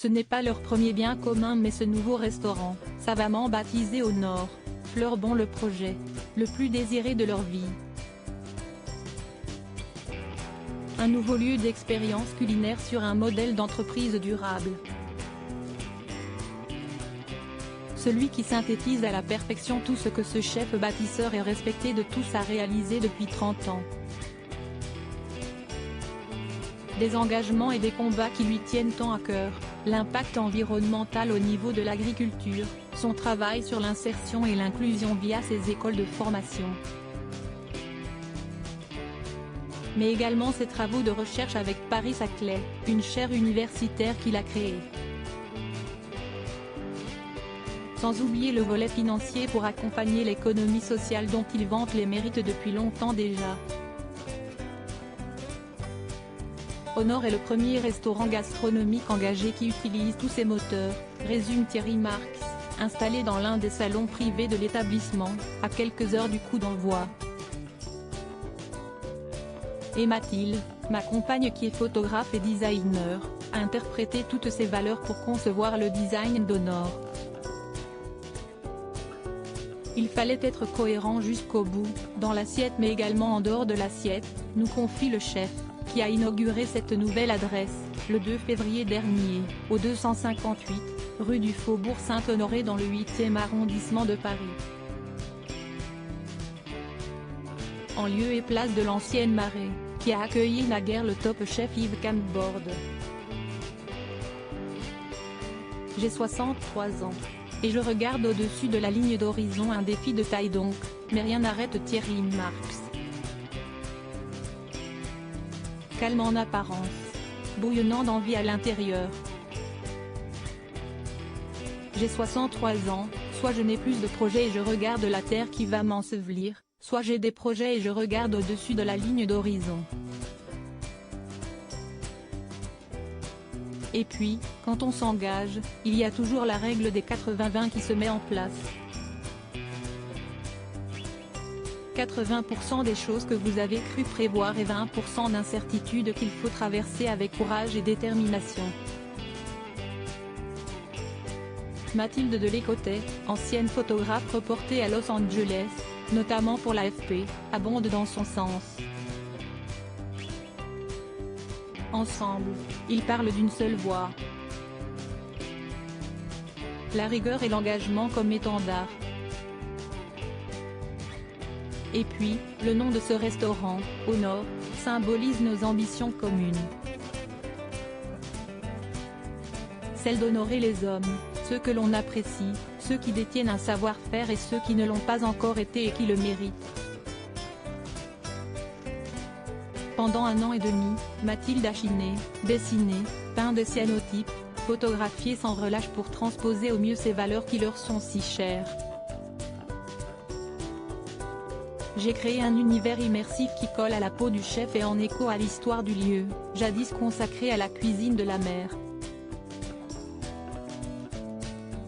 Ce n'est pas leur premier bien commun mais ce nouveau restaurant, savamment baptisé au Nord, Fleurbon le projet, le plus désiré de leur vie. Un nouveau lieu d'expérience culinaire sur un modèle d'entreprise durable. Celui qui synthétise à la perfection tout ce que ce chef bâtisseur et respecté de tous a réalisé depuis 30 ans. Des engagements et des combats qui lui tiennent tant à cœur, l'impact environnemental au niveau de l'agriculture, son travail sur l'insertion et l'inclusion via ses écoles de formation. Mais également ses travaux de recherche avec Paris-Saclay, une chaire universitaire qu'il a créée. Sans oublier le volet financier pour accompagner l'économie sociale dont il vante les mérites depuis longtemps déjà. Au Nord est le premier restaurant gastronomique engagé qui utilise tous ses moteurs, résume Thierry Marx, installé dans l'un des salons privés de l'établissement, à quelques heures du coup d'envoi. Et Mathilde, ma compagne qui est photographe et designer, a interprété toutes ces valeurs pour concevoir le design d'Honor. Il fallait être cohérent jusqu'au bout, dans l'assiette mais également en dehors de l'assiette, nous confie le chef, qui a inauguré cette nouvelle adresse, le 2 février dernier, au 258, rue du Faubourg Saint-Honoré dans le 8e arrondissement de Paris. En lieu et place de l'ancienne Marée, qui a accueilli naguère le top chef Yves Cambord. J'ai 63 ans. Et je regarde au-dessus de la ligne d'horizon un défi de taille donc, mais rien n'arrête Thierry Marx. Calme en apparence, bouillonnant d'envie à l'intérieur. J'ai 63 ans, soit je n'ai plus de projets et je regarde la terre qui va m'ensevelir, soit j'ai des projets et je regarde au-dessus de la ligne d'horizon. Et puis, quand on s'engage, il y a toujours la règle des 80-20 qui se met en place. 80% des choses que vous avez cru prévoir et 20% d'incertitudes qu'il faut traverser avec courage et détermination. Mathilde de Lécotet, ancienne photographe reportée à Los Angeles, notamment pour l'AFP, abonde dans son sens. Ensemble, ils parlent d'une seule voix. La rigueur et l'engagement comme étendard. Et puis, le nom de ce restaurant, au Nord, symbolise nos ambitions communes. Celle d'honorer les hommes, ceux que l'on apprécie, ceux qui détiennent un savoir-faire et ceux qui ne l'ont pas encore été et qui le méritent. Pendant 1 an et demi, Mathilde a chiné, dessiné, peint de cyanotypes, photographié sans relâche pour transposer au mieux ces valeurs qui leur sont si chères. J'ai créé un univers immersif qui colle à la peau du chef et en écho à l'histoire du lieu, jadis consacré à la cuisine de la mer.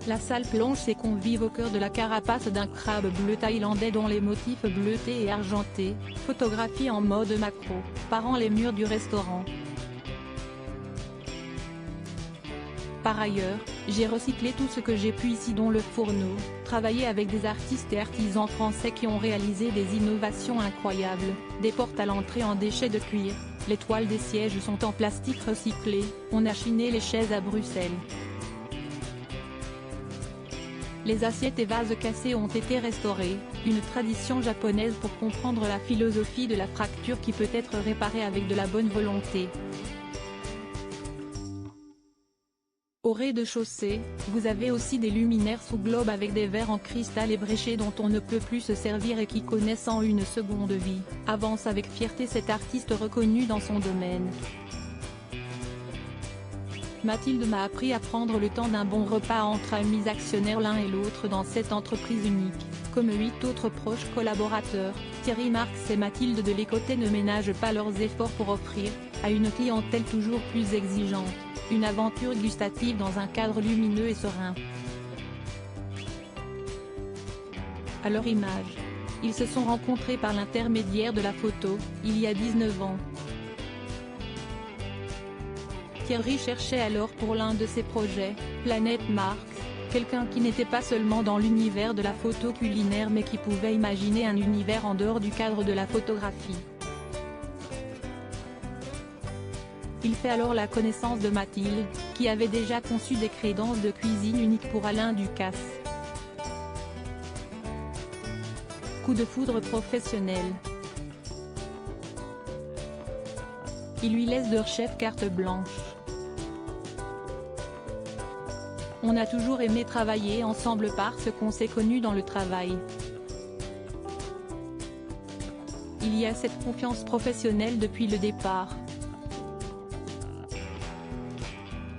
La salle plonge ses convives au cœur de la carapace d'un crabe bleu thaïlandais dont les motifs bleutés et argentés, photographiés en mode macro, parant les murs du restaurant. Par ailleurs, j'ai recyclé tout ce que j'ai pu ici dont le fourneau, travaillé avec des artistes et artisans français qui ont réalisé des innovations incroyables, des portes à l'entrée en déchets de cuir, les toiles des sièges sont en plastique recyclé, on a chiné les chaises à Bruxelles. Les assiettes et vases cassés ont été restaurés, une tradition japonaise pour comprendre la philosophie de la fracture qui peut être réparée avec de la bonne volonté. Au rez-de-chaussée, vous avez aussi des luminaires sous globe avec des verres en cristal ébréché dont on ne peut plus se servir et qui connaissent en une seconde vie, avance avec fierté cet artiste reconnu dans son domaine. Mathilde m'a appris à prendre le temps d'un bon repas entre amis actionnaires l'un et l'autre dans cette entreprise unique, comme 8 autres proches collaborateurs. Thierry Marx et Mathilde de Lécotet ne ménagent pas leurs efforts pour offrir, à une clientèle toujours plus exigeante, une aventure gustative dans un cadre lumineux et serein. À leur image, ils se sont rencontrés par l'intermédiaire de la photo, il y a 19 ans. Thierry cherchait alors pour l'un de ses projets, Planète Mars, quelqu'un qui n'était pas seulement dans l'univers de la photo culinaire mais qui pouvait imaginer un univers en dehors du cadre de la photographie. Il fait alors la connaissance de Mathilde, qui avait déjà conçu des crédences de cuisine uniques pour Alain Ducasse. Coup de foudre professionnel. Il lui laisse de chef carte blanche. On a toujours aimé travailler ensemble parce qu'on s'est connus dans le travail. Il y a cette confiance professionnelle depuis le départ.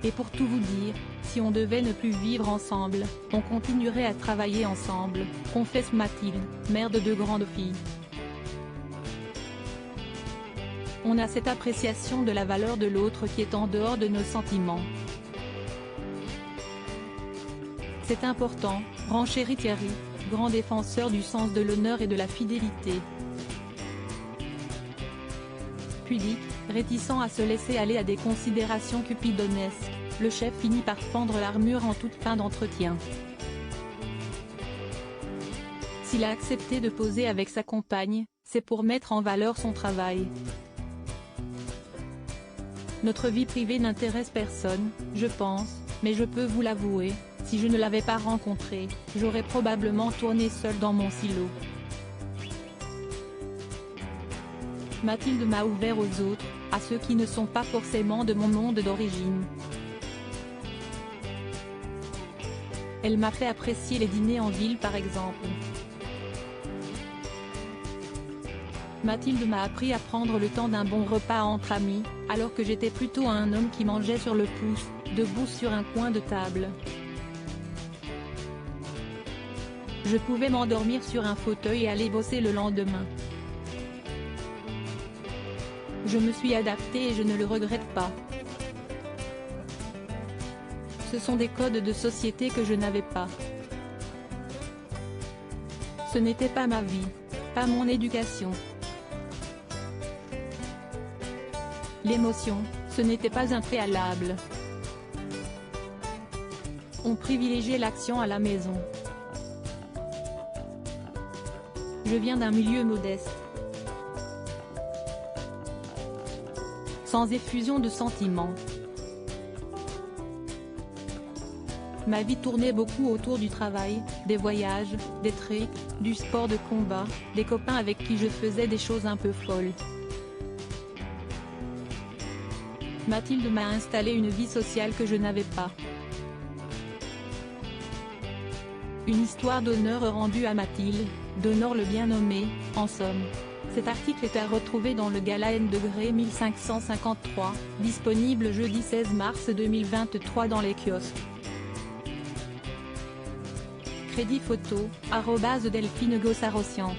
Et pour tout vous dire, si on devait ne plus vivre ensemble, on continuerait à travailler ensemble, confesse Mathilde, mère de 2 grandes filles. On a cette appréciation de la valeur de l'autre qui est en dehors de nos sentiments. C'est important, renchérit Thierry, grand défenseur du sens de l'honneur et de la fidélité. Pudique, réticent à se laisser aller à des considérations cupidonesques, le chef finit par fendre l'armure en toute fin d'entretien. S'il a accepté de poser avec sa compagne, c'est pour mettre en valeur son travail. Notre vie privée n'intéresse personne, je pense, mais je peux vous l'avouer, si je ne l'avais pas rencontré, j'aurais probablement tourné seule dans mon silo. Mathilde m'a ouvert aux autres, à ceux qui ne sont pas forcément de mon monde d'origine. Elle m'a fait apprécier les dîners en ville par exemple. Mathilde m'a appris à prendre le temps d'un bon repas entre amis, alors que j'étais plutôt un homme qui mangeait sur le pouce, debout sur un coin de table. Je pouvais m'endormir sur un fauteuil et aller bosser le lendemain. Je me suis adaptée et je ne le regrette pas. Ce sont des codes de société que je n'avais pas. Ce n'était pas ma vie, pas mon éducation. L'émotion, ce n'était pas un préalable. On privilégiait l'action à la maison. Je viens d'un milieu modeste. Sans effusion de sentiments. Ma vie tournait beaucoup autour du travail, des voyages, des treks, du sport de combat, des copains avec qui je faisais des choses un peu folles. Mathilde m'a installé une vie sociale que je n'avais pas. Une histoire d'honneur rendue à Mathilde, d'honneur le bien nommé, en somme. Cet article est à retrouver dans le Gala N degré 1553, disponible jeudi 16 mars 2023 dans les kiosques. Crédit photo, @Delphine Gossarosian.